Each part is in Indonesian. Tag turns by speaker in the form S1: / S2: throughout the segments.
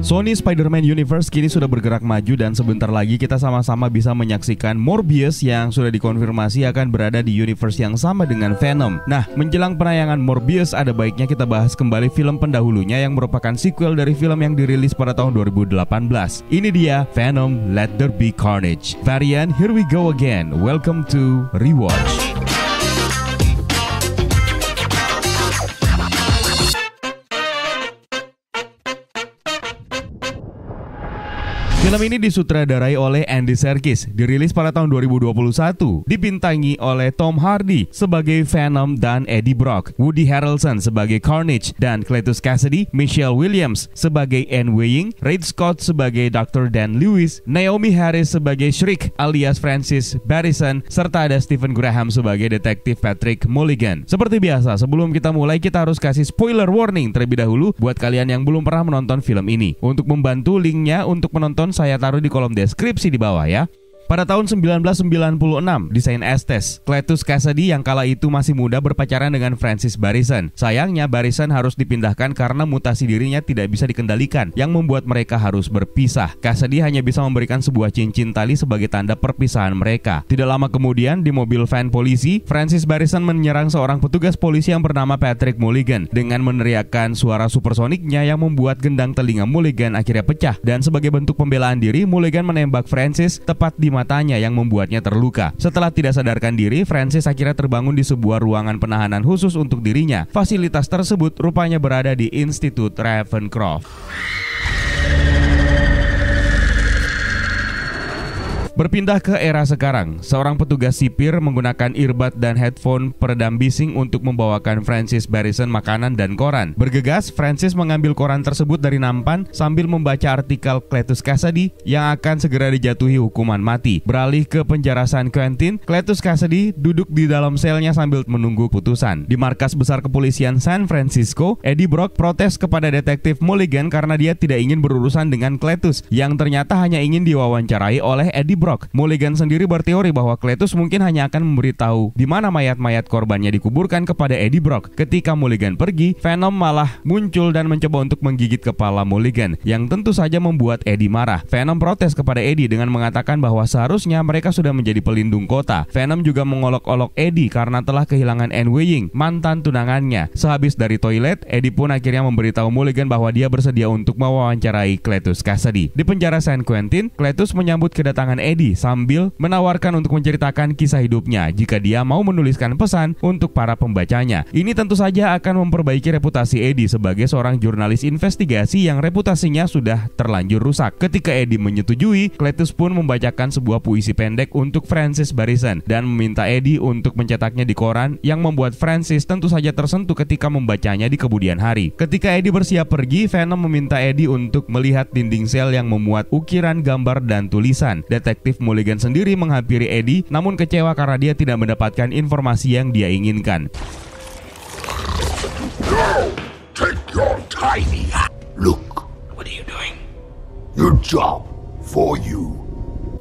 S1: Sony Spider-Man Universe kini sudah bergerak maju dan sebentar lagi kita sama-sama bisa menyaksikan Morbius yang sudah dikonfirmasi akan berada di universe yang sama dengan Venom. Nah, menjelang penayangan Morbius ada baiknya kita bahas kembali film pendahulunya yang merupakan sequel dari film yang dirilis pada tahun 2018. Ini dia Venom Let There Be Carnage. Varian Here We Go Again. Welcome to Rewatch. Film ini disutradarai oleh Andy Serkis, dirilis pada tahun 2021, dibintangi oleh Tom Hardy sebagai Venom dan Eddie Brock, Woody Harrelson sebagai Carnage dan Cletus Kasady, Michelle Williams sebagai Anne Weying, Reid Scott sebagai Dr. Dan Lewis, Naomi Harris sebagai Shriek alias Francis Barrison, serta ada Stephen Graham sebagai detektif Patrick Mulligan. Seperti biasa, sebelum kita mulai kita harus kasih spoiler warning terlebih dahulu buat kalian yang belum pernah menonton film ini. Untuk membantu, linknya untuk menonton saya taruh di kolom deskripsi di bawah ya. Pada tahun 1996, di Saint Estes, Cletus Kasady yang kala itu masih muda berpacaran dengan Francis Barrison. Sayangnya Barrison harus dipindahkan karena mutasi dirinya tidak bisa dikendalikan, yang membuat mereka harus berpisah. Kasady hanya bisa memberikan sebuah cincin tali sebagai tanda perpisahan mereka. Tidak lama kemudian, di mobil van polisi, Francis Barrison menyerang seorang petugas polisi yang bernama Patrick Mulligan dengan meneriakkan suara supersoniknya yang membuat gendang telinga Mulligan akhirnya pecah. Dan sebagai bentuk pembelaan diri, Mulligan menembak Francis tepat di matanya yang membuatnya terluka. Setelah tidak sadarkan diri, Francis akhirnya terbangun di sebuah ruangan penahanan khusus untuk dirinya. Fasilitas tersebut rupanya berada di Institut Ravencroft. Berpindah ke era sekarang, seorang petugas sipir menggunakan earbud dan headphone peredam bising untuk membawakan Francis Barrison makanan dan koran. Bergegas, Francis mengambil koran tersebut dari nampan sambil membaca artikel Cletus Kasady yang akan segera dijatuhi hukuman mati. Beralih ke penjara San Quentin, Cletus Kasady duduk di dalam selnya sambil menunggu putusan. Di markas besar kepolisian San Francisco, Eddie Brock protes kepada detektif Mulligan karena dia tidak ingin berurusan dengan Cletus yang ternyata hanya ingin diwawancarai oleh Eddie Brock. Mulligan sendiri berteori bahwa Cletus mungkin hanya akan memberitahu di mana mayat-mayat korbannya dikuburkan kepada Eddie Brock. Ketika Mulligan pergi, Venom malah muncul dan mencoba untuk menggigit kepala Mulligan, yang tentu saja membuat Eddie marah. Venom protes kepada Eddie dengan mengatakan bahwa seharusnya mereka sudah menjadi pelindung kota. Venom juga mengolok-olok Eddie karena telah kehilangan Anne Weying, mantan tunangannya. Sehabis dari toilet, Eddie pun akhirnya memberitahu Mulligan bahwa dia bersedia untuk mewawancarai Cletus Kasady. Di penjara San Quentin, Cletus menyambut kedatangan Eddie sambil menawarkan untuk menceritakan kisah hidupnya jika dia mau menuliskan pesan untuk para pembacanya. Ini tentu saja akan memperbaiki reputasi Eddie sebagai seorang jurnalis investigasi yang reputasinya sudah terlanjur rusak. Ketika Eddie menyetujui, Cletus pun membacakan sebuah puisi pendek untuk Francis Barrison dan meminta Eddie untuk mencetaknya di koran, yang membuat Francis tentu saja tersentuh ketika membacanya di kemudian hari. Ketika Eddie bersiap pergi, Venom meminta Eddie untuk melihat dinding sel yang memuat ukiran gambar dan tulisan. Detektif Mulligan sendiri menghampiri Eddie, namun kecewa karena dia tidak mendapatkan informasi yang dia inginkan.
S2: No! Take your tiny... Look. What are you doing? Your job for you.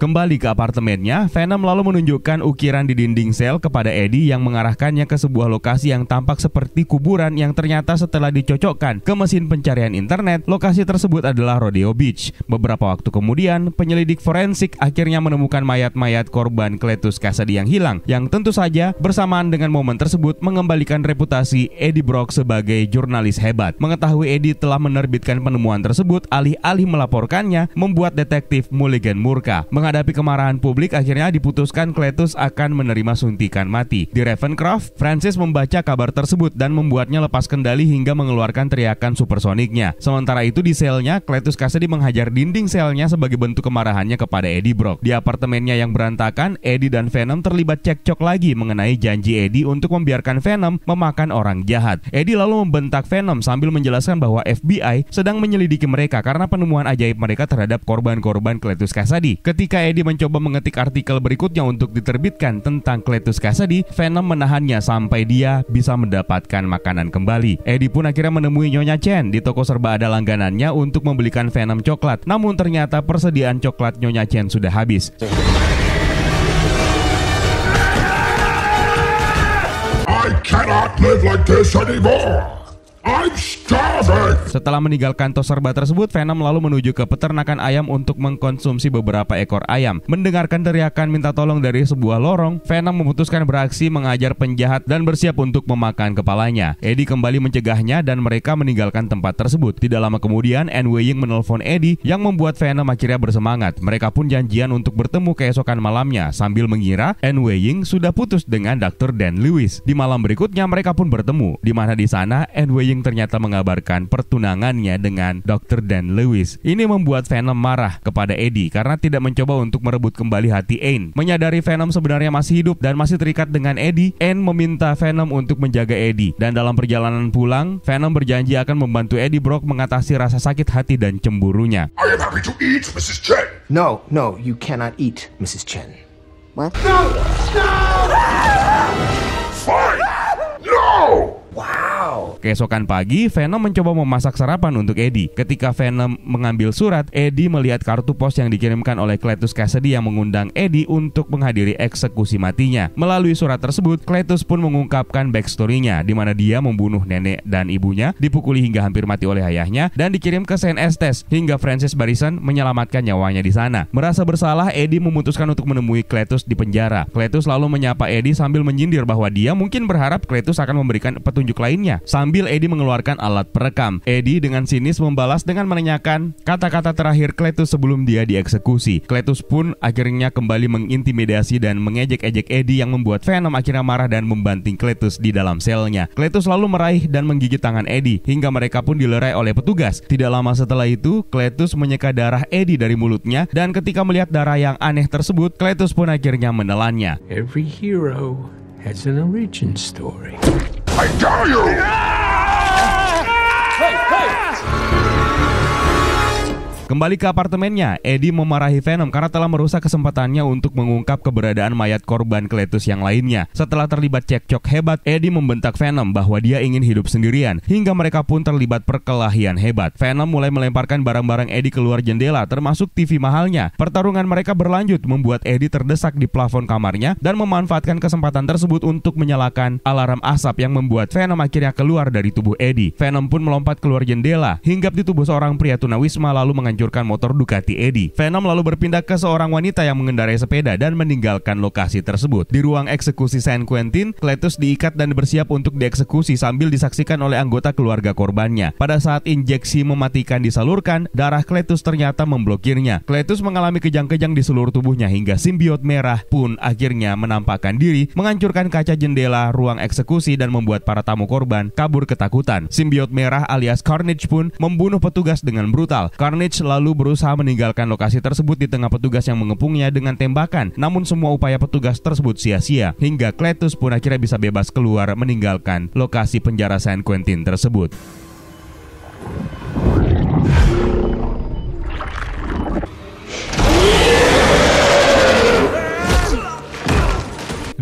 S1: Kembali ke apartemennya, Venom lalu menunjukkan ukiran di dinding sel kepada Eddie yang mengarahkannya ke sebuah lokasi yang tampak seperti kuburan yang ternyata setelah dicocokkan ke mesin pencarian internet, lokasi tersebut adalah Rodeo Beach. Beberapa waktu kemudian, penyelidik forensik akhirnya menemukan mayat-mayat korban Cletus Kasady yang hilang, yang tentu saja bersamaan dengan momen tersebut mengembalikan reputasi Eddie Brock sebagai jurnalis hebat. Mengetahui Eddie telah menerbitkan penemuan tersebut, alih-alih melaporkannya, membuat detektif Mulligan murka. Menghadapi kemarahan publik, akhirnya diputuskan Cletus akan menerima suntikan mati. Di Ravencroft, Francis membaca kabar tersebut dan membuatnya lepas kendali hingga mengeluarkan teriakan supersoniknya. Sementara itu di selnya, Cletus Kasady menghajar dinding selnya sebagai bentuk kemarahannya kepada Eddie Brock. Di apartemennya yang berantakan, Eddie dan Venom terlibat cekcok lagi mengenai janji Eddie untuk membiarkan Venom memakan orang jahat. Eddie lalu membentak Venom sambil menjelaskan bahwa FBI sedang menyelidiki mereka karena penemuan ajaib mereka terhadap korban-korban Cletus Kasady. Ketika Eddie mencoba mengetik artikel berikutnya untuk diterbitkan tentang Cletus Kasady, Venom menahannya sampai dia bisa mendapatkan makanan kembali. Eddie pun akhirnya menemui Nyonya Chen di toko serba ada langganannya untuk membelikan Venom coklat. Namun ternyata persediaan coklat Nyonya Chen sudah habis.
S2: I cannot live like this anymore. I'm Stop it!
S1: Setelah meninggalkan tos serba tersebut, Venom lalu menuju ke peternakan ayam untuk mengkonsumsi beberapa ekor ayam. Mendengarkan teriakan minta tolong dari sebuah lorong, Venom memutuskan beraksi mengajar penjahat dan bersiap untuk memakan kepalanya. Eddie kembali mencegahnya dan mereka meninggalkan tempat tersebut. Tidak lama kemudian, Anne Weying menelpon Eddie yang membuat Venom akhirnya bersemangat. Mereka pun janjian untuk bertemu keesokan malamnya sambil mengira Anne Weying sudah putus dengan Dr. Dan Lewis. Di malam berikutnya mereka pun bertemu, di mana di sana Anne Weying ternyata mengabarkan pertunangannya dengan Dr. Dan Lewis. Ini membuat Venom marah kepada Eddie karena tidak mencoba untuk merebut kembali hati Anne. Menyadari Venom sebenarnya masih hidup dan masih terikat dengan Eddie, Anne meminta Venom untuk menjaga Eddie. Dan dalam perjalanan pulang, Venom berjanji akan membantu Eddie Brock mengatasi rasa sakit hati dan cemburunya.
S2: I am happy to eat, Mrs. Chen.
S3: No, you cannot eat, Mrs. Chen.
S4: What?
S2: Fine. No!
S1: Keesokan pagi, Venom mencoba memasak sarapan untuk Eddie. Ketika Venom mengambil surat, Eddie melihat kartu pos yang dikirimkan oleh Cletus Kasady yang mengundang Eddie untuk menghadiri eksekusi matinya. Melalui surat tersebut, Cletus pun mengungkapkan backstory-nya, di mana dia membunuh nenek dan ibunya, dipukuli hingga hampir mati oleh ayahnya, dan dikirim ke Saint Estes hingga Francis Barrison menyelamatkan nyawanya di sana. Merasa bersalah, Eddie memutuskan untuk menemui Cletus di penjara. Cletus lalu menyapa Eddie sambil menyindir bahwa dia mungkin berharap Cletus akan memberikan petunjuk lainnya. Sambil Eddie mengeluarkan alat perekam, Eddie dengan sinis membalas dengan menanyakan kata-kata terakhir Cletus sebelum dia dieksekusi. Cletus pun akhirnya kembali mengintimidasi dan mengejek-ejek Eddie yang membuat Venom akhirnya marah dan membanting Cletus di dalam selnya. Cletus lalu meraih dan menggigit tangan Eddie hingga mereka pun dilerai oleh petugas. Tidak lama setelah itu, Cletus menyeka darah Eddie dari mulutnya dan ketika melihat darah yang aneh tersebut, Cletus pun akhirnya menelannya.
S5: Every hero has an origin story.
S2: I dare you!
S1: Kembali ke apartemennya, Eddie memarahi Venom karena telah merusak kesempatannya untuk mengungkap keberadaan mayat korban Cletus yang lainnya. Setelah terlibat cekcok hebat, Eddie membentak Venom bahwa dia ingin hidup sendirian, hingga mereka pun terlibat perkelahian hebat. Venom mulai melemparkan barang-barang Eddie keluar jendela, termasuk TV mahalnya. Pertarungan mereka berlanjut, membuat Eddie terdesak di plafon kamarnya dan memanfaatkan kesempatan tersebut untuk menyalakan alarm asap yang membuat Venom akhirnya keluar dari tubuh Eddie. Venom pun melompat keluar jendela, hinggap di tubuh seorang pria tunawisma lalu menghancurkan motor Ducati Eddie. Venom lalu berpindah ke seorang wanita yang mengendarai sepeda dan meninggalkan lokasi tersebut. Di ruang eksekusi San Quentin, Cletus diikat dan bersiap untuk dieksekusi sambil disaksikan oleh anggota keluarga korbannya. Pada saat injeksi mematikan disalurkan, darah Cletus ternyata memblokirnya. Cletus mengalami kejang-kejang di seluruh tubuhnya hingga simbiot merah pun akhirnya menampakkan diri, menghancurkan kaca jendela ruang eksekusi dan membuat para tamu korban kabur ketakutan. Simbiot merah alias Carnage pun membunuh petugas dengan brutal. Carnage lalu berusaha meninggalkan lokasi tersebut di tengah petugas yang mengepungnya dengan tembakan. Namun semua upaya petugas tersebut sia-sia hingga Cletus pun akhirnya bisa bebas keluar meninggalkan lokasi penjara San Quentin tersebut.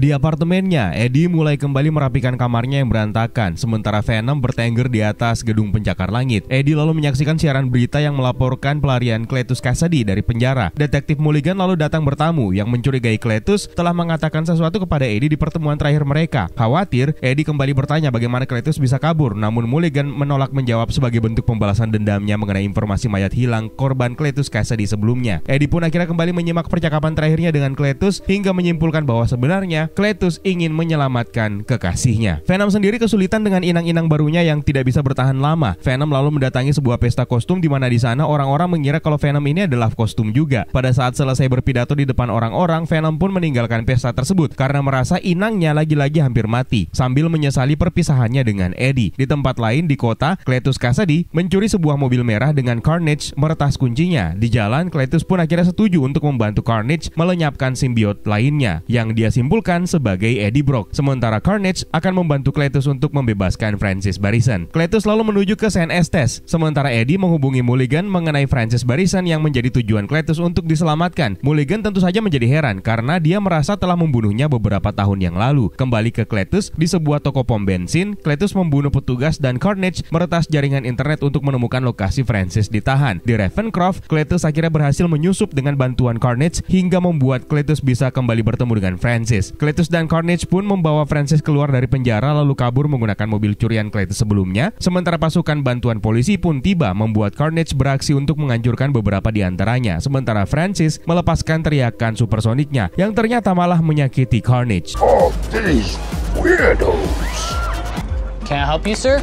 S1: Di apartemennya, Eddie mulai kembali merapikan kamarnya yang berantakan, sementara Venom bertengger di atas gedung pencakar langit. Eddie lalu menyaksikan siaran berita yang melaporkan pelarian Cletus Kasady dari penjara. Detektif Mulligan lalu datang bertamu yang mencurigai Cletus telah mengatakan sesuatu kepada Eddie di pertemuan terakhir mereka. Khawatir, Eddie kembali bertanya bagaimana Cletus bisa kabur, namun Mulligan menolak menjawab sebagai bentuk pembalasan dendamnya mengenai informasi mayat hilang korban Cletus Kasady sebelumnya. Eddie pun akhirnya kembali menyimak percakapan terakhirnya dengan Cletus hingga menyimpulkan bahwa sebenarnya Cletus ingin menyelamatkan kekasihnya. Venom sendiri kesulitan dengan inang-inang barunya yang tidak bisa bertahan lama. Venom lalu mendatangi sebuah pesta kostum di mana di sana orang-orang mengira kalau Venom ini adalah kostum juga. Pada saat selesai berpidato di depan orang-orang, Venom pun meninggalkan pesta tersebut karena merasa inangnya lagi-lagi hampir mati, sambil menyesali perpisahannya dengan Eddie. Di tempat lain di kota, Cletus Kasady mencuri sebuah mobil merah dengan Carnage meretas kuncinya. Di jalan, Cletus pun akhirnya setuju untuk membantu Carnage melenyapkan simbiot lainnya yang dia simpulkan sebagai Eddie Brock. Sementara Carnage akan membantu Cletus untuk membebaskan Francis Barrison. Cletus lalu menuju ke Saint Estes, sementara Eddie menghubungi Mulligan mengenai Francis Barrison yang menjadi tujuan Cletus untuk diselamatkan. Mulligan tentu saja menjadi heran karena dia merasa telah membunuhnya beberapa tahun yang lalu. Kembali ke Cletus, di sebuah toko pom bensin, Cletus membunuh petugas dan Carnage meretas jaringan internet untuk menemukan lokasi Francis ditahan. Di Ravencroft, Cletus akhirnya berhasil menyusup dengan bantuan Carnage hingga membuat Cletus bisa kembali bertemu dengan Francis. Cletus dan Carnage pun membawa Francis keluar dari penjara lalu kabur menggunakan mobil curian Cletus sebelumnya. Sementara pasukan bantuan polisi pun tiba membuat Carnage beraksi untuk menghancurkan beberapa di antaranya. Sementara Francis melepaskan teriakan supersoniknya yang ternyata malah menyakiti Carnage.
S2: Oh, these weirdos.
S4: Can I help you, sir?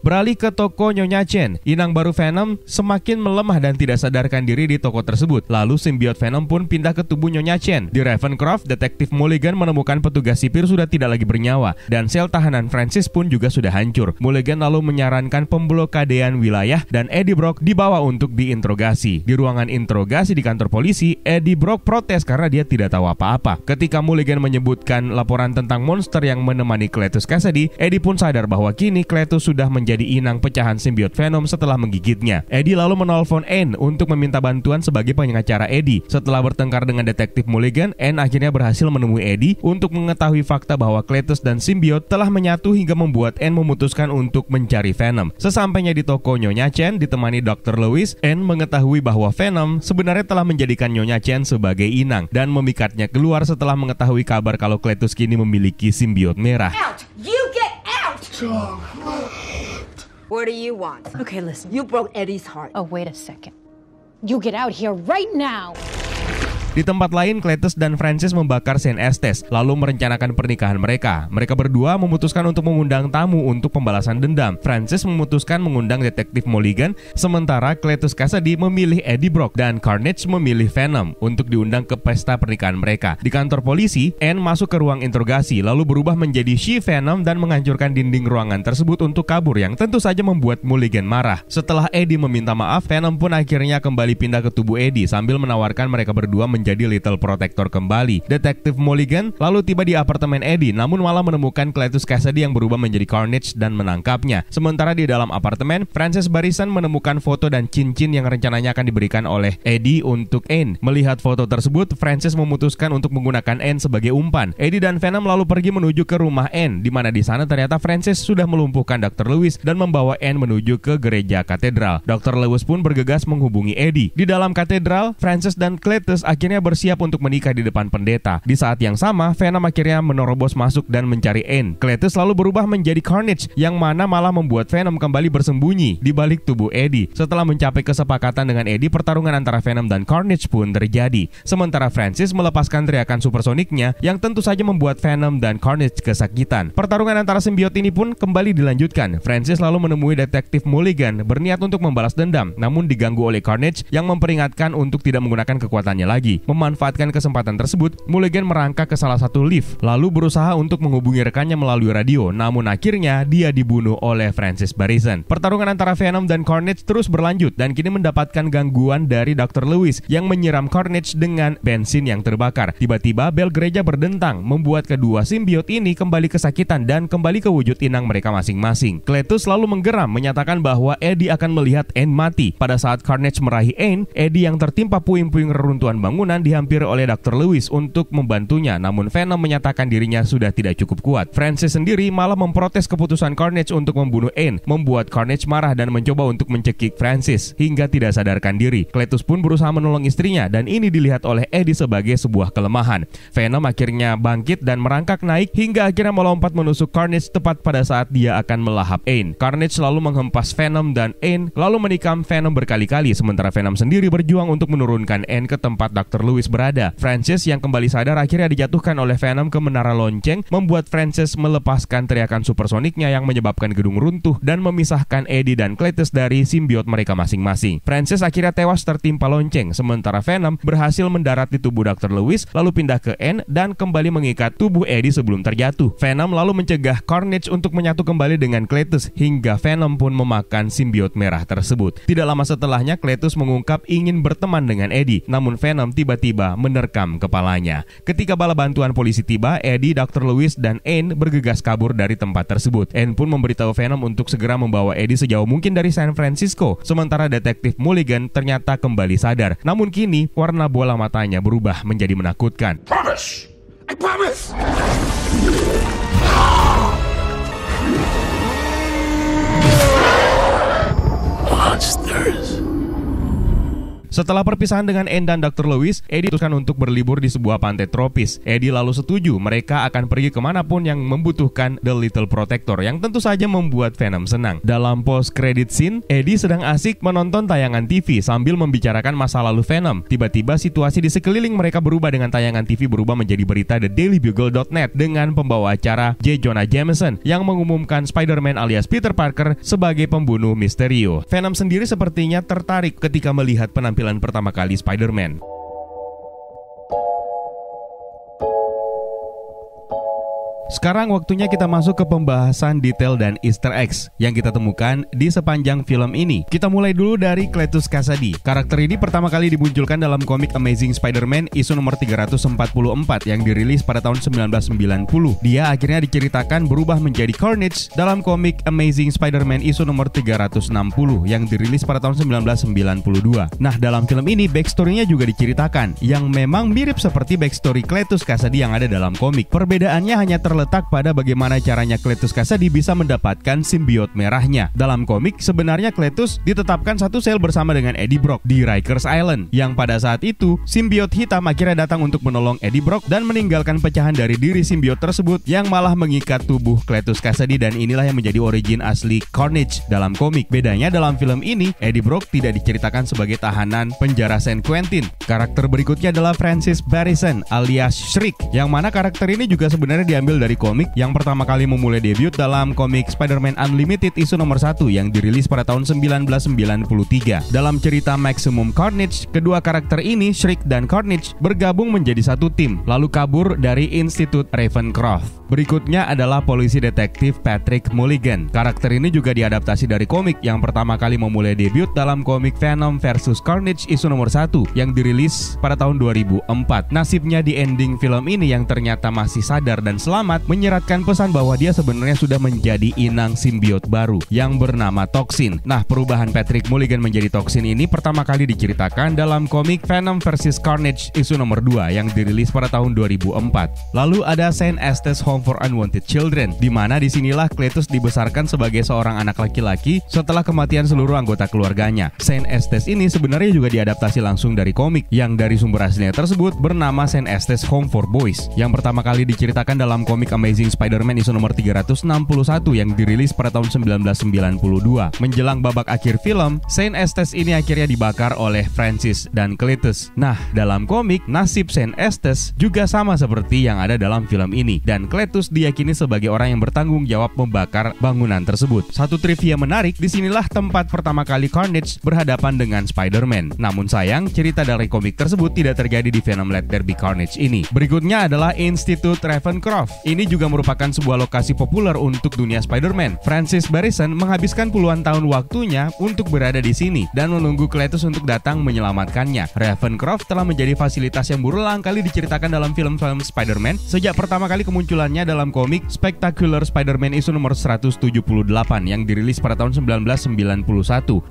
S1: Beralih ke toko Nyonya Chen, inang baru Venom semakin melemah dan tidak sadarkan diri di toko tersebut. Lalu simbiot Venom pun pindah ke tubuh Nyonya Chen. Di Ravencroft, detektif Mulligan menemukan petugas sipir sudah tidak lagi bernyawa dan sel tahanan Francis pun juga sudah hancur. Mulligan lalu menyarankan pemblokadean wilayah dan Eddie Brock dibawa untuk diinterogasi. Di ruangan interogasi di kantor polisi, Eddie Brock protes karena dia tidak tahu apa-apa. Ketika Mulligan menyebutkan laporan tentang monster yang menemani Cletus Kasady, Eddie pun sadar bahwa kini Cletus sudah menjadi inang pecahan simbiot Venom setelah menggigitnya. Eddie lalu menelpon Anne untuk meminta bantuan sebagai pengacara Eddie. Setelah bertengkar dengan detektif Mulligan, Anne akhirnya berhasil menemui Eddie untuk mengetahui fakta bahwa Cletus dan simbiot telah menyatu hingga membuat Anne memutuskan untuk mencari Venom. Sesampainya di toko Nyonya Chen ditemani Dr. Lewis, Anne mengetahui bahwa Venom sebenarnya telah menjadikan Nyonya Chen sebagai inang dan memikatnya keluar setelah mengetahui kabar kalau Cletus kini memiliki simbiot merah.
S6: Out! You get out! What do you want?
S7: Okay, listen.
S6: You broke Eddie's heart.
S7: Oh, wait a second. You get out here right now!
S1: Di tempat lain, Cletus dan Francis membakar St. Estes, lalu merencanakan pernikahan mereka. Mereka berdua memutuskan untuk mengundang tamu untuk pembalasan dendam. Francis memutuskan mengundang detektif Mulligan, sementara Cletus Kasady memilih Eddie Brock dan Carnage memilih Venom untuk diundang ke pesta pernikahan mereka. Di kantor polisi, Anne masuk ke ruang interogasi, lalu berubah menjadi She-Venom dan menghancurkan dinding ruangan tersebut untuk kabur yang tentu saja membuat Mulligan marah. Setelah Eddie meminta maaf, Venom pun akhirnya kembali pindah ke tubuh Eddie sambil menawarkan mereka berdua menjadi Little Protector kembali. Detektif Mulligan lalu tiba di apartemen Eddie, namun malah menemukan Cletus Kasady yang berubah menjadi Carnage dan menangkapnya. Sementara di dalam apartemen, Francis Barrison menemukan foto dan cincin yang rencananya akan diberikan oleh Eddie untuk Anne. Melihat foto tersebut, Francis memutuskan untuk menggunakan Anne sebagai umpan. Eddie dan Venom lalu pergi menuju ke rumah Anne, di mana di sana ternyata Francis sudah melumpuhkan Dr. Lewis dan membawa Anne menuju ke gereja katedral. Dr. Lewis pun bergegas menghubungi Eddie. Di dalam katedral, Francis dan Cletus akhirnya bersiap untuk menikah di depan pendeta. Di saat yang sama, Venom akhirnya menerobos masuk dan mencari Anne. Cletus lalu berubah menjadi Carnage, yang mana malah membuat Venom kembali bersembunyi di balik tubuh Eddie. Setelah mencapai kesepakatan dengan Eddie, pertarungan antara Venom dan Carnage pun terjadi. Sementara Francis melepaskan teriakan supersoniknya yang tentu saja membuat Venom dan Carnage kesakitan. Pertarungan antara simbiot ini pun kembali dilanjutkan. Francis lalu menemui detektif Mulligan berniat untuk membalas dendam, namun diganggu oleh Carnage yang memperingatkan untuk tidak menggunakan kekuatannya lagi. Memanfaatkan kesempatan tersebut, Mulligan merangkak ke salah satu lift, lalu berusaha untuk menghubungi rekannya melalui radio, namun akhirnya dia dibunuh oleh Francis Barrison. Pertarungan antara Venom dan Carnage terus berlanjut dan kini mendapatkan gangguan dari Dr. Lewis yang menyiram Carnage dengan bensin yang terbakar. Tiba-tiba bel gereja berdentang, membuat kedua simbiot ini kembali kesakitan dan kembali ke wujud inang mereka masing-masing. Cletus lalu menggeram menyatakan bahwa Eddie akan melihat Anne mati. Pada saat Carnage meraih Anne, Eddie yang tertimpa puing-puing reruntuhan bangunan dihampiri oleh Dr. Lewis untuk membantunya, namun Venom menyatakan dirinya sudah tidak cukup kuat. Francis sendiri malah memprotes keputusan Carnage untuk membunuh Anne, membuat Carnage marah dan mencoba untuk mencekik Francis hingga tidak sadarkan diri. Cletus pun berusaha menolong istrinya dan ini dilihat oleh Eddie sebagai sebuah kelemahan. Venom akhirnya bangkit dan merangkak naik hingga akhirnya melompat menusuk Carnage tepat pada saat dia akan melahap Anne. Carnage lalu menghempas Venom dan Anne lalu menikam Venom berkali-kali, sementara Venom sendiri berjuang untuk menurunkan Anne ke tempat Dr. Lewis berada. Francis yang kembali sadar akhirnya dijatuhkan oleh Venom ke menara lonceng, membuat Francis melepaskan teriakan supersoniknya yang menyebabkan gedung runtuh dan memisahkan Eddie dan Cletus dari simbiot mereka masing-masing. Francis akhirnya tewas tertimpa lonceng, sementara Venom berhasil mendarat di tubuh Dr. Lewis, lalu pindah ke Anne dan kembali mengikat tubuh Eddie sebelum terjatuh. Venom lalu mencegah Carnage untuk menyatu kembali dengan Cletus hingga Venom pun memakan simbiot merah tersebut. Tidak lama setelahnya, Cletus mengungkap ingin berteman dengan Eddie, namun Venom tiba-tiba menerkam kepalanya. Ketika bala bantuan polisi tiba, Eddie, Dr. Lewis, dan Anne bergegas kabur dari tempat tersebut. Anne pun memberitahu Venom untuk segera membawa Eddie sejauh mungkin dari San Francisco, sementara detektif Mulligan ternyata kembali sadar. Namun kini, warna bola matanya berubah menjadi menakutkan.
S2: Promise! I promise!
S5: Monsters.
S1: Setelah perpisahan dengan Anne dan Dr. Lewis, Eddie memutuskan untuk berlibur di sebuah pantai tropis. Eddie lalu setuju mereka akan pergi kemanapun yang membutuhkan The Little Protector, yang tentu saja membuat Venom senang. Dalam post-credit scene, Eddie sedang asik menonton tayangan TV sambil membicarakan masa lalu Venom. Tiba-tiba situasi di sekeliling mereka berubah dengan tayangan TV berubah menjadi berita TheDailyBugle.net dengan pembawa acara J. Jonah Jameson yang mengumumkan Spider-Man alias Peter Parker sebagai pembunuh Mysterio. Venom sendiri sepertinya tertarik ketika melihat penampilan pertama kali Spider-Man. Sekarang waktunya kita masuk ke pembahasan detail dan Easter eggs yang kita temukan di sepanjang film ini. Kita mulai dulu dari Cletus Kasady. Karakter ini pertama kali dimunculkan dalam komik Amazing Spider-Man isu nomor 344 yang dirilis pada tahun 1990. Dia akhirnya diceritakan berubah menjadi Carnage dalam komik Amazing Spider-Man isu nomor 360 yang dirilis pada tahun 1992. Nah, dalam film ini backstory-nya juga diceritakan yang memang mirip seperti backstory Cletus Kasady yang ada dalam komik. Perbedaannya hanya terletak pada bagaimana caranya Cletus Kasady bisa mendapatkan simbiot merahnya. Dalam komik, sebenarnya Cletus ditetapkan satu sel bersama dengan Eddie Brock di Rikers Island, yang pada saat itu simbiot hitam akhirnya datang untuk menolong Eddie Brock dan meninggalkan pecahan dari diri simbiot tersebut yang malah mengikat tubuh Cletus Kasady, dan inilah yang menjadi origin asli Carnage dalam komik. Bedanya dalam film ini, Eddie Brock tidak diceritakan sebagai tahanan penjara San Quentin. Karakter berikutnya adalah Francis Barrison alias Shriek, yang mana karakter ini juga sebenarnya diambil dari komik yang pertama kali memulai debut dalam komik Spider-Man Unlimited isu nomor 1 yang dirilis pada tahun 1993. Dalam cerita Maximum Carnage, kedua karakter ini, Shriek dan Carnage, bergabung menjadi satu tim, lalu kabur dari Institut Ravencroft. Berikutnya adalah polisi detektif Patrick Mulligan. Karakter ini juga diadaptasi dari komik yang pertama kali memulai debut dalam komik Venom vs Carnage isu nomor 1 yang dirilis pada tahun 2004. Nasibnya di ending film ini yang ternyata masih sadar dan selamat menyeratkan pesan bahwa dia sebenarnya sudah menjadi inang simbiot baru yang bernama Toxin. Nah, perubahan Patrick Mulligan menjadi Toxin ini pertama kali diceritakan dalam komik Venom vs Carnage isu nomor 2 yang dirilis pada tahun 2004. Lalu ada St. Estes Home for Unwanted Children, di mana disinilah Cletus dibesarkan sebagai seorang anak laki-laki setelah kematian seluruh anggota keluarganya. St. Estes ini sebenarnya juga diadaptasi langsung dari komik yang dari sumber aslinya tersebut bernama St. Estes Home for Boys, yang pertama kali diceritakan dalam komik Amazing Spider-Man isu nomor 361 yang dirilis pada tahun 1992. Menjelang babak akhir film, St. Estes ini akhirnya dibakar oleh Francis dan Cletus. Nah, dalam komik, nasib St. Estes juga sama seperti yang ada dalam film ini, dan Cletus diyakini sebagai orang yang bertanggung jawab membakar bangunan tersebut. Satu trivia menarik, disinilah tempat pertama kali Carnage berhadapan dengan Spider-Man. Namun sayang, cerita dari komik tersebut tidak terjadi di Venom Let There Be Carnage ini. Berikutnya adalah Institut Ravencroft. Ini juga merupakan sebuah lokasi populer untuk dunia Spider-Man. Francis Barrison menghabiskan puluhan tahun waktunya untuk berada di sini dan menunggu Cletus untuk datang menyelamatkannya. Ravencroft telah menjadi fasilitas yang berulang kali diceritakan dalam film-film Spider-Man sejak pertama kali kemunculannya dalam komik Spectacular Spider-Man isu nomor 178 yang dirilis pada tahun 1991.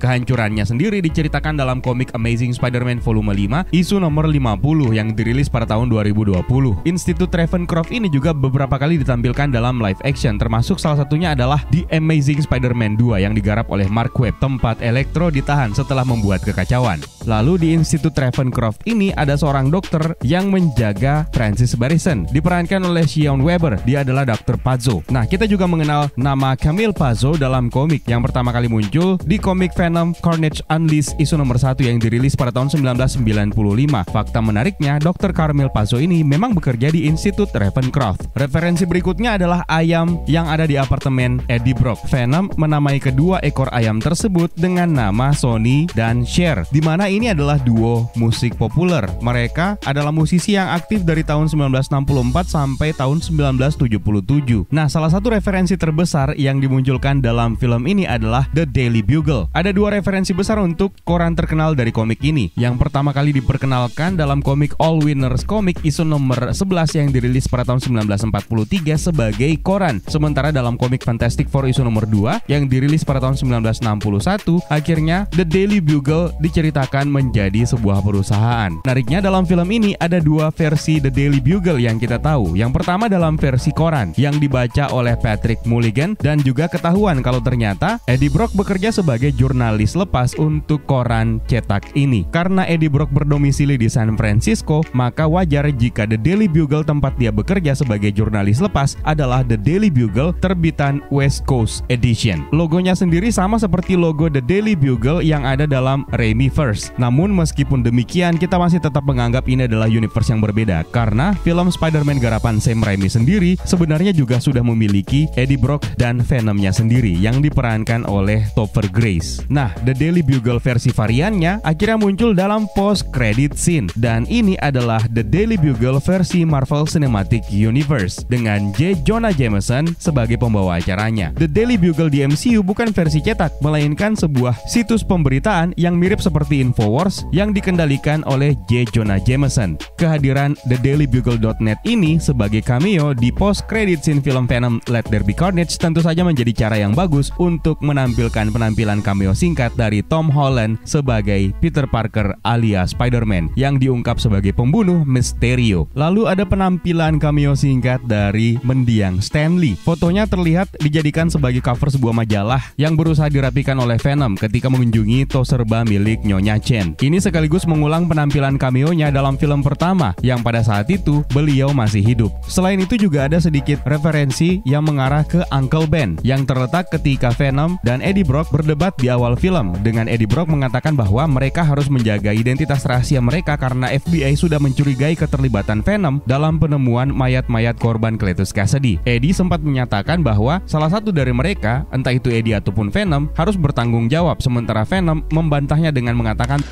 S1: Kehancurannya sendiri diceritakan dalam komik Amazing Spider-Man volume 5 isu nomor 50 yang dirilis pada tahun 2020. Institut Ravencroft ini juga beberapa kali ditampilkan dalam live action, termasuk salah satunya adalah The Amazing Spider-Man 2 yang digarap oleh Mark Webb, tempat Electro ditahan setelah membuat kekacauan. Lalu di Institut Ravencroft ini ada seorang dokter yang menjaga Francis Barrison, diperankan oleh Sean Weber. Dia adalah Dr. Pazzo. Nah, kita juga mengenal nama Camille Pazzo dalam komik yang pertama kali muncul di komik Venom Carnage Unleashed isu nomor 1 yang dirilis pada tahun 1995. Fakta menariknya, Dr. Camille Pazzo ini memang bekerja di Institut Ravencroft. Referensi berikutnya adalah ayam yang ada di apartemen Eddie Brock. Venom menamai kedua ekor ayam tersebut dengan nama Sonny dan Cher, di mana ini adalah duo musik populer. Mereka adalah musisi yang aktif dari tahun 1964 sampai tahun 1977. Nah, salah satu referensi terbesar yang dimunculkan dalam film ini adalah The Daily Bugle. Ada dua referensi besar untuk koran terkenal dari komik ini. Yang pertama kali diperkenalkan dalam komik All Winners Comic isu nomor 11 yang dirilis pada tahun 1945 1943 sebagai koran. Sementara dalam komik Fantastic Four isu nomor 2 yang dirilis pada tahun 1961, akhirnya The Daily Bugle diceritakan menjadi sebuah perusahaan. Menariknya dalam film ini ada dua versi The Daily Bugle yang kita tahu. Yang pertama dalam versi koran yang dibaca oleh Patrick Mulligan, dan juga ketahuan kalau ternyata Eddie Brock bekerja sebagai jurnalis lepas untuk koran cetak ini. Karena Eddie Brock berdomisili di San Francisco, maka wajar jika The Daily Bugle tempat dia bekerja sebagai jurnalis lepas adalah The Daily Bugle terbitan West Coast Edition. Logonya sendiri sama seperti logo The Daily Bugle yang ada dalam Raimiverse. Namun meskipun demikian, kita masih tetap menganggap ini adalah universe yang berbeda, karena film Spider-Man garapan Sam Raimi sendiri sebenarnya juga sudah memiliki Eddie Brock dan Venomnya sendiri yang diperankan oleh Topher Grace. Nah, The Daily Bugle versi variannya akhirnya muncul dalam post-credit scene, dan ini adalah The Daily Bugle versi Marvel Cinematic Universe dengan J. Jonah Jameson sebagai pembawa acaranya. The Daily Bugle di MCU bukan versi cetak, melainkan sebuah situs pemberitaan yang mirip seperti Infowars yang dikendalikan oleh J. Jonah Jameson. Kehadiran TheDailyBugle.net ini sebagai cameo di post-credit scene film Venom Let There Be Carnage tentu saja menjadi cara yang bagus untuk menampilkan penampilan cameo singkat dari Tom Holland sebagai Peter Parker alias Spider-Man yang diungkap sebagai pembunuh Mysterio. Lalu ada penampilan cameo singkat dari mendiang Stan Lee. Fotonya terlihat dijadikan sebagai cover sebuah majalah yang berusaha dirapikan oleh Venom ketika mengunjungi toserba milik Nyonya Chen. Ini sekaligus mengulang penampilan cameo-nya dalam film pertama yang pada saat itu beliau masih hidup. Selain itu juga ada sedikit referensi yang mengarah ke Uncle Ben yang terletak ketika Venom dan Eddie Brock berdebat di awal film, dengan Eddie Brock mengatakan bahwa mereka harus menjaga identitas rahasia mereka karena FBI sudah mencurigai keterlibatan Venom dalam penemuan mayat-mayat korban Cletus Kasady. Eddie sempat menyatakan bahwa salah satu dari mereka, entah itu Eddie ataupun Venom, harus bertanggung jawab, sementara Venom membantahnya dengan mengatakan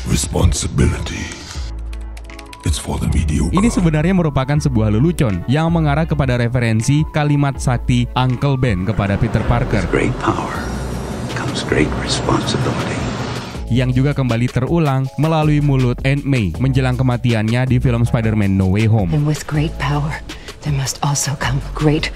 S2: Responsibility. It's for the mediocre.
S1: ini sebenarnya merupakan sebuah lelucon yang mengarah kepada referensi kalimat sakti Uncle Ben kepada Peter Parker.
S8: Great power comes great responsibility.
S1: Yang juga kembali terulang melalui mulut Aunt May menjelang kematiannya di film Spider-Man No Way Home.
S6: And with great power, there must also come great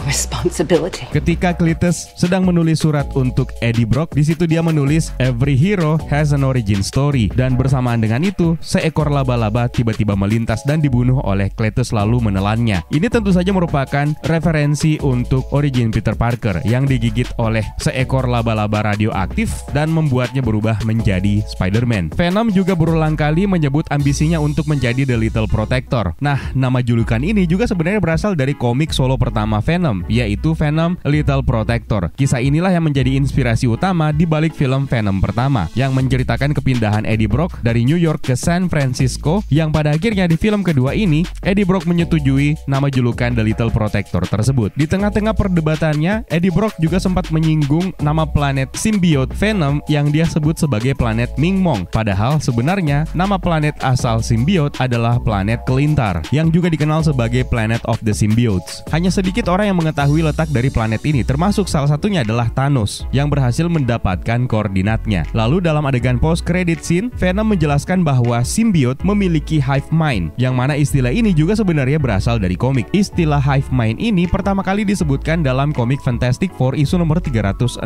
S6: responsibility.
S1: Ketika Cletus sedang menulis surat untuk Eddie Brock, di situ dia menulis Every hero has an origin story, dan bersamaan dengan itu seekor laba-laba tiba-tiba melintas dan dibunuh oleh Cletus lalu menelannya. Ini tentu saja merupakan referensi untuk origin Peter Parker yang digigit oleh seekor laba-laba radioaktif dan membuatnya berubah menjadi Spider-Man. Venom juga berulang kali menyebut ambisinya untuk menjadi The Little Protector. Nah, nama julukan ini juga sebenarnya berasal dari komik solo pertama Venom, yaitu Venom Little Protector. Kisah inilah yang menjadi inspirasi utama di balik film Venom pertama, yang menceritakan kepindahan Eddie Brock dari New York ke San Francisco, yang pada akhirnya di film kedua ini, Eddie Brock menyetujui nama julukan The Little Protector tersebut. Di tengah-tengah perdebatannya, Eddie Brock juga sempat menyinggung nama planet simbiot Venom yang dia sebut sebagai planet Ming-Mong. Padahal sebenarnya nama planet asal simbiot adalah planet Kelintar, yang juga dikenal sebagai Planet of the Symbiotes. Hanya sedikit orang yang mengetahui letak dari planet ini, termasuk salah satunya adalah Thanos yang berhasil mendapatkan koordinatnya. Lalu dalam adegan post-credit scene, Venom menjelaskan bahwa simbiot memiliki hive mind, yang mana istilah ini juga sebenarnya berasal dari komik. Istilah hive mind ini pertama kali disebutkan dalam komik Fantastic Four isu nomor 360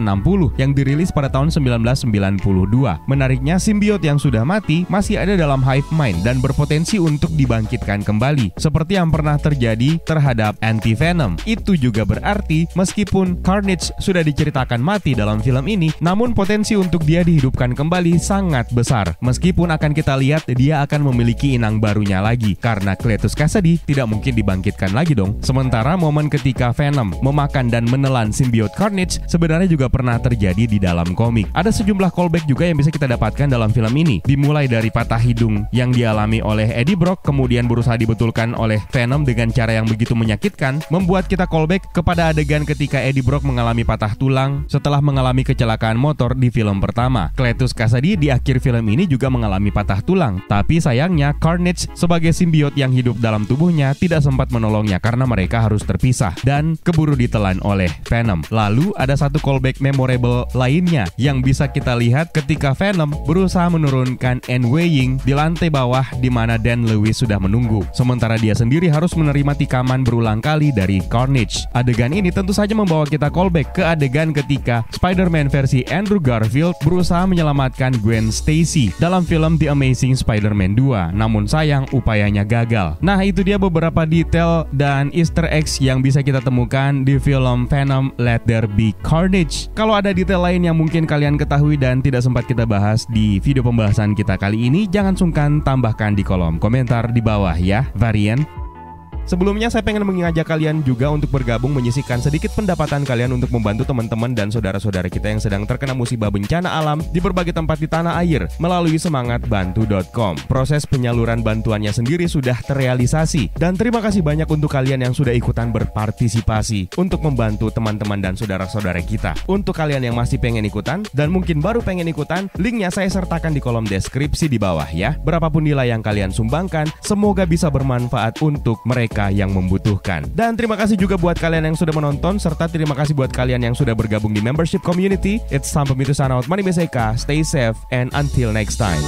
S1: yang dirilis pada tahun 1992. Menariknya, simbiot yang sudah mati masih ada dalam hive mind dan berpotensi untuk dibangkitkan kembali, seperti yang pernah terjadi terhadap Anti-Venom. Itu juga berarti meskipun Carnage sudah diceritakan mati dalam film ini, namun potensi untuk dia dihidupkan kembali sangat besar. Meskipun akan kita lihat dia akan memiliki inang barunya lagi, karena Cletus Kasady tidak mungkin dibangkitkan lagi dong. Sementara momen ketika Venom memakan dan menelan simbiot Carnage sebenarnya juga pernah terjadi di dalam komik. Ada sejumlah callback juga yang bisa kita dapatkan dalam film ini, dimulai dari patah hidung yang dialami oleh Eddie Brock, kemudian berusaha dibetulkan oleh Venom dengan cara yang begitu menyakitkan, membuat kita callback kepada adegan ketika Eddie Brock mengalami patah tulang setelah mengalami kecelakaan motor di film pertama. Cletus Kasady di akhir film ini juga mengalami patah tulang, tapi sayangnya Carnage sebagai simbiot yang hidup dalam tubuhnya tidak sempat menolongnya karena mereka harus terpisah dan keburu ditelan oleh Venom. Lalu ada satu callback memorable lainnya yang bisa kita lihat ketika Venom berusaha menurunkan Anne Weying di lantai bawah di mana Dan Lewis sudah menunggu, sementara dia sendiri harus menerima tikaman berulang kali dari Carnage. Adegan ini tentu saja membawa kita callback ke adegan ketika Spider-Man versi Andrew Garfield berusaha menyelamatkan Gwen Stacy dalam film The Amazing Spider-Man 2. Namun sayang, upayanya gagal. Nah, itu dia beberapa detail dan Easter eggs yang bisa kita temukan di film Venom Let There Be Carnage. Kalau ada detail lain yang mungkin kalian ketahui dan tidak sempat kita bahas di video pembahasan kita kali ini, jangan sungkan tambahkan di kolom komentar di bawah ya, Varian. Sebelumnya saya pengen mengajak kalian juga untuk bergabung menyisihkan sedikit pendapatan kalian untuk membantu teman-teman dan saudara-saudara kita yang sedang terkena musibah bencana alam di berbagai tempat di tanah air melalui semangatbantu.com. Proses penyaluran bantuannya sendiri sudah terrealisasi dan terima kasih banyak untuk kalian yang sudah ikutan berpartisipasi untuk membantu teman-teman dan saudara-saudara kita. Untuk kalian yang masih pengen ikutan dan mungkin baru pengen ikutan, linknya saya sertakan di kolom deskripsi di bawah ya. Berapapun nilai yang kalian sumbangkan, semoga bisa bermanfaat untuk mereka yang membutuhkan. Dan terima kasih juga buat kalian yang sudah menonton, serta terima kasih buat kalian yang sudah bergabung di membership community. It's time for me to sign out. Mani Beseka, stay safe, and until next time.